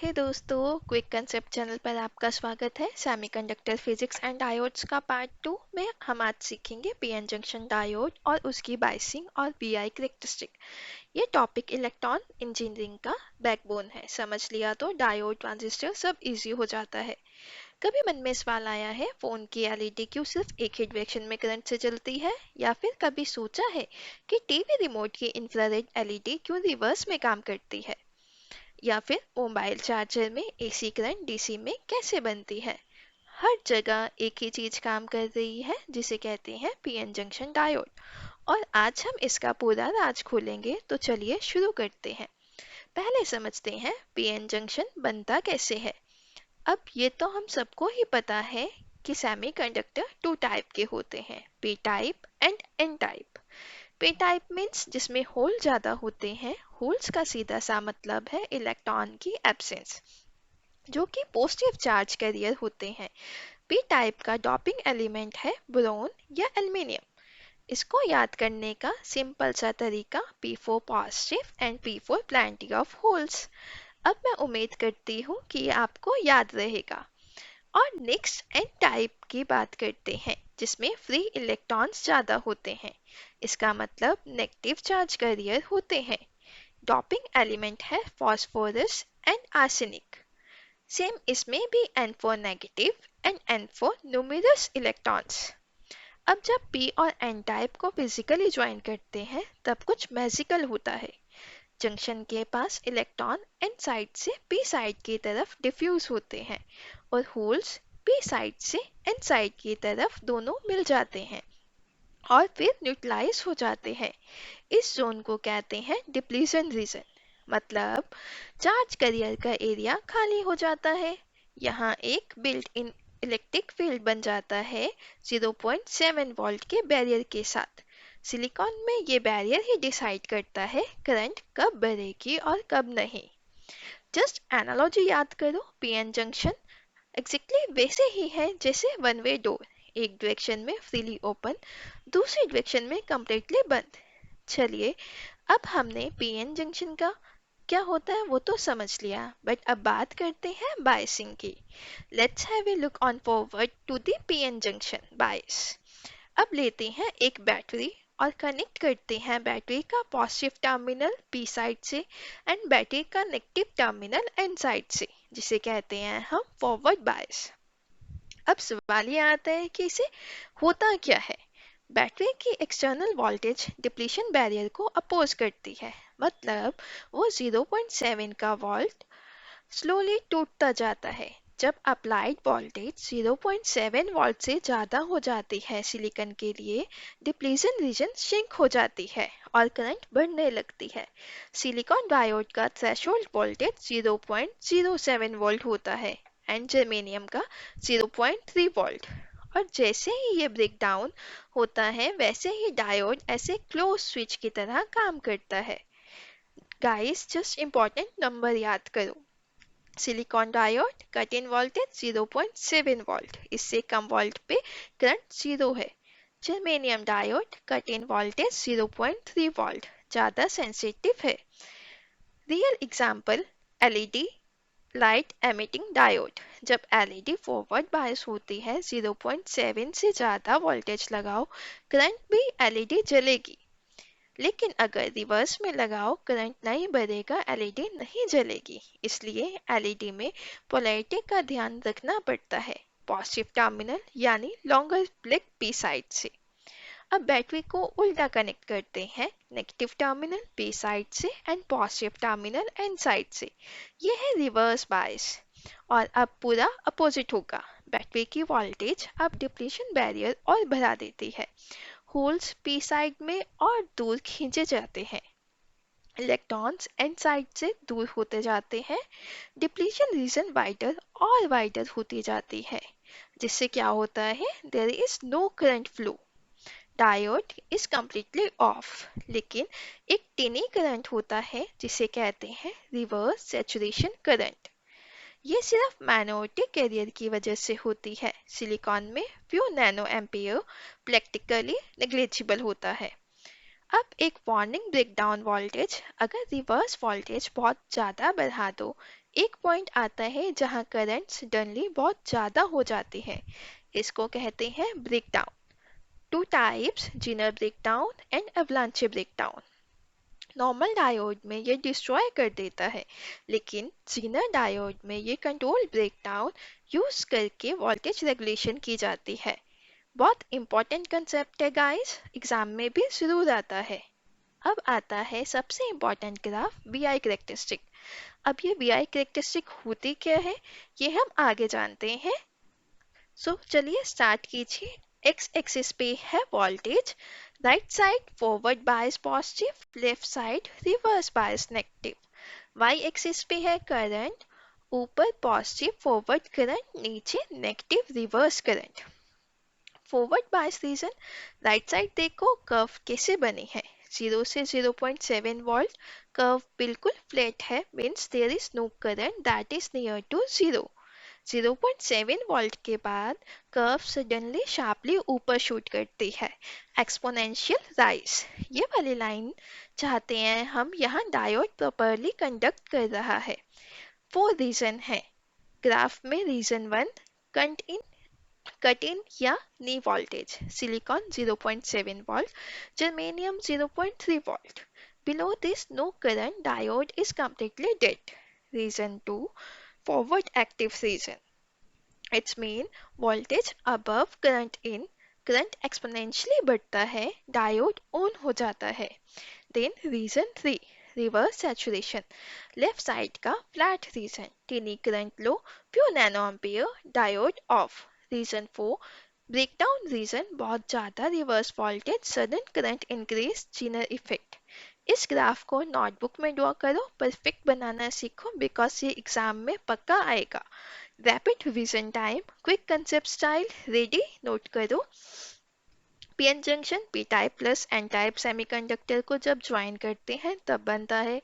हे दोस्तों, quick concept channel पर आपका स्वागत है। सेमीकंडक्टर फिजिक्स एंड डायोड्स का पार्ट 2 में हम आज सीखेंगे पीएन जंक्शन डायोड और उसकी बायसिंग और बीआई कैरेक्टरिस्टिक। ये टॉपिक इलेक्ट्रॉन इंजीनियरिंग का बैकबोन है। समझ लिया तो डायोड ट्रांजिस्टर सब इजी हो जाता है। कभी मन में सवाल आया है, फोन की एलईडी क्यों सिर्फ एक ही डायरेक्शन में करंट से चलती है? या फिर कभी सोचा है कि टीवी रिमोट की इंफ्रारेड एलईडी क्यों रिवर्स में काम करती है? या फिर मोबाइल चार्जर में एसी करंट डीसी में कैसे बनती है? हर जगह एक ही चीज काम कर रही है, जिसे कहते हैं पीएन जंक्शन डायोड। और आज हम इसका पूरा राज खोलेंगे, तो चलिए शुरू करते हैं। पहले समझते हैं पीएन जंक्शन बनता कैसे है। अब ये तो हम सबको ही पता है कि सेमीकंडक्टर टू टाइप के होते हैं, P type and N type. P type means जिसमें होल ज्यादा होते हैं। होल्स का सीधा सा मतलब है इलेक्ट्रॉन की एब्सेंस, जो कि पॉजिटिव चार्ज कैरियर होते हैं। पी टाइप का डोपिंग एलिमेंट है बोरोन या एल्युमिनियम। इसको याद करने का सिंपल सा तरीका P4 positive and P4 plenty of holes. अब मैं उम्मीद करती हूँ कि ये आपको याद रहेगा। और नेक्स्ट एन टाइप की बात करते हैं, जिसमें फ्री इलेक्ट्रॉन्स ज़्यादा होते हैं। इसका मतलब नेगेटिव चार्ज कैरियर होते हैं। डोपिंग एलिमेंट है फास्फोरस एंड आर्सेनिक। सेम इसमें भी N4 negative and N4 numerous electrons. अब जब P और N टाइप को फिजिकली ज्वाइन करते हैं, तब कुछ मैजिकल होता है। जंक्शन के पास इलेक्ट्रॉन N साइड से P साइड की तरफ डिफ्यूज होते हैं और होल्स P साइड से N साइड की तरफ दोनों मिल जाते हैं और फिर न्यूट्रलाइज हो जाते हैं। इस जोन को कहते हैं डिप्लीशन रीजन। मतलब चार्ज कैरियर का एरिया खाली हो जाता है। यहाँ एक बिल्ट इन इलेक्ट्रिक फील्ड बन जाता है 0.7 वोल्ट के बैरियर के साथ। सिलिकॉन में ये बैरियर ही डिसाइड करता है करंट कब बढ़ेगी और कब नहीं। जस्ट एनालॉजी याद करो, पीएन जंक्शन एग्जैक्टली वैसे ही है जैसे वन वे डोर, एक डायरेक्शन में फ्रीली ओपन, दूसरी डायरेक्शन में कंप्लीटली बंद। चलिए, अब हमने पीएन जंक्शन का क्या होता है वो तो समझ लिया, बट अब बात करते हैं बायसिंग की। Let's have a look on forward to the PN junction bias. अब लेते हैं एक बैटरी और कनेक्ट करते हैं बैटरी का पॉजिटिव टर्मिनल पी साइड से एंड बैटरी का नेगेटिव टर्मिनल एन साइड से, जिसे कहते हैं हम फॉरवर्ड बायस। अब सवाल ये आता है कि इसे होता क्या है। बैटरी की एक्सटर्नल वोल्टेज डिप्लीशन बैरियर को अपोज करती है। मतलब वो 0.7 का वोल्ट स्लोली टूटता जाता है। जब अप्लाइड वोल्टेज 0.7 वोल्ट से ज़्यादा हो जाती है सिलिकॉन के लिए, डिप्लीशन रीजन श्रिंक हो जाती है और करंट बढ़ने लगती है। सिलिकॉन डायोड का थ्रेशोल्ड वोल्टेज 0.07 वोल्ट होता है एंड जर्मेनियम का 0.3 वोल्ट। और जैसे ही ये ब्रेक डाउन होता है, वैसे ही डायोड ऐसे क्लोज स्विच की तरह काम करता है। गाइस, जस्ट इम्पोर्टेंट नंबर याद करो। Silicon diode cut in voltage 0.7 volt, इससे कम वोल्ट पे करंट जीरो है। Germanium diode cut in voltage 0.3 volt, ज़्यादा सेंसिटिव है। Real example LED light emitting diode. जब एलईडी फॉरवर्ड बायस होती है, 0.7 से ज़्यादा वोल्टेज लगाओ, करंट भी एलईडी जलेगी। लेकिन अगर रिवर्स में लगाओ, करंट नहीं बढ़ेगा, एलईडी नहीं जलेगी। इसलिए एलईडी में पोलैरिटी का ध्यान रखना पड़ता है, पॉजिटिव टर्मिनल यानी लॉन्गर ब्लैक पी साइड से। अब बैटरी को उल्टा कनेक्ट करते हैं, नेगेटिव टर्मिनल पी साइड से and positive terminal N side से। यह है रिवर्स बायस। और अब पूरा अपोजिट होगा। बैटरी की वोल्टेज अब डिप्लीशन बैरियर और बढ़ा देती है। होल्स पी साइड में और दूर खींचे जाते हैं। इलेक्ट्रॉन्स एन साइड से दूर होते जाते हैं। डिप्लीशन रीजन वाइडर और वाइडर होती जाती है, जिससे क्या होता है, there is no current flow. Diode is completely off, लेकिन एक टिनी करंट होता है जिसे कहते हैं रिवर्स सैचुरेशन करंट। ये सिर्फ माइनॉरिटी कैरियर की वजह से होती है। सिलिकॉन में few nano ampere practically negligible होता है। अब एक वार्निंग ब्रेकडाउन वोल्टेज, अगर रिवर्स वोल्टेज बहुत ज़्यादा बढ़ा दो, एक पॉइंट आता है जहां करंट सडनली बहुत ज़्यादा हो जाती है, इसको कहते हैं breakdown. Two types, Zener breakdown and एवलांचे breakdown. Normal diode में ये डिस्ट्रॉय कर देता है, लेकिन जीनर डायोड में ये कंट्रोल ब्रेकडाउन यूज करके वोल्टेज रेगुलेशन की जाती है। बहुत इंपॉर्टेंट कंसेप्ट है गाइस, एग्जाम में भी जरूर आता है। अब आता है सबसे important graph, V I characteristic. अब ये वी आई करेक्टरिस्टिक होती क्या है, ये हम आगे जानते हैं। चलिए स्टार्ट कीजिए। एक्स एक्सिस पे है voltage, right side forward bias positive, left side reverse bias negative. Y axis पे है करंट, ऊपर पॉजिटिव फॉरवर्ड करंट, नीचे negative reverse current. Forward bias region, right side देखो कर्व कैसे बनी है, 0 से 0.7 वोल्ट। कर्व बिल्कुल फ्लैट है, means there is no current that is near to 0। 0.7 volt के बाद कर्व सडनली शार्पली ऊपर शूट करती है, एक्सपोनेंशियल राइज। ये वाली लाइन चाहते हैं हम, यहाँ डायोड प्रॉपरली कंडक्ट कर रहा है। 4 रीजन है ग्राफ में। रीजन 1, कट इन या नी voltage, silicon 0.7 volt, germanium 0.3 volt. Below this, no current, diode is completely dead. Reason 2, forward active region. Its mean voltage above current in, current exponentially बढ़ता है, diode on हो जाता है। Then reason 3, reverse saturation, left side का flat region, tiny current low, pure nano ampere, diode off. Region 4, breakdown region, बहुत ज़्यादा reverse voltage, sudden current increase, Zener effect. इस graph को नोटबुक में ड्रॉ करो, परफेक्ट बनाना सीखो, बिकॉज ये एग्जाम में पक्का आएगा। Rapid revision time, quick concept style, ready, note करो। PN junction P type plus N type semiconductor को जब ज्वाइन करते हैं तब बनता है।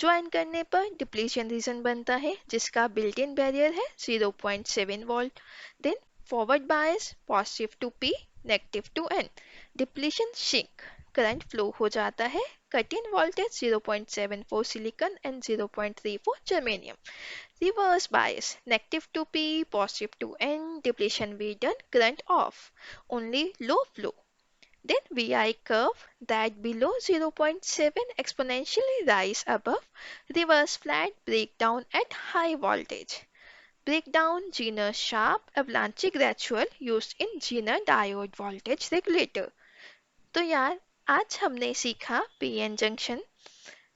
ज्वाइन करने पर डिप्लीशन रीजन बनता है, जिसका बिल्ट इन बैरियर है 0.7 volt. Then forward bias, positive to P, negative to N. Depletion shrink, current flow हो जाता है। Cut in voltage 0.74 silicon and 0.34 germanium. Reverse bias, negative to P, positive to N, depletion V done, current off, only low flow. Then VI curve that below 0.7 exponentially rise above, reverse flat breakdown at high voltage. Breakdown Zener sharp, avalanche gradual used in Zener diode voltage regulator. तो यार आज हमने सीखा PN junction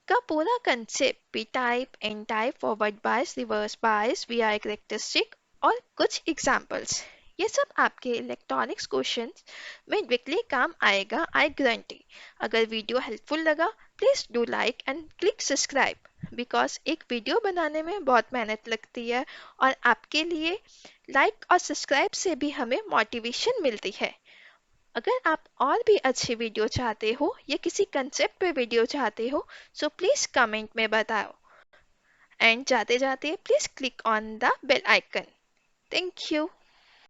का पूरा concept, P type, N type, forward bias, reverse bias, VI characteristic और कुछ examples. ये सब आपके इलेक्ट्रॉनिक्स क्वेश्चंस में वीकली काम आएगा, आई गारंटी। अगर वीडियो हेल्पफुल लगा, please do like and click subscribe, because एक वीडियो बनाने में बहुत मेहनत लगती है और आपके लिए लाइक और सब्सक्राइब से भी हमें मोटिवेशन मिलती है। अगर आप और भी अच्छे वीडियो चाहते हो या किसी कंसेप्ट पे वीडियो चाहते हो, सो प्लीज कमेंट में बताओ। एंड जाते जाते please click on the bell icon. Thank you.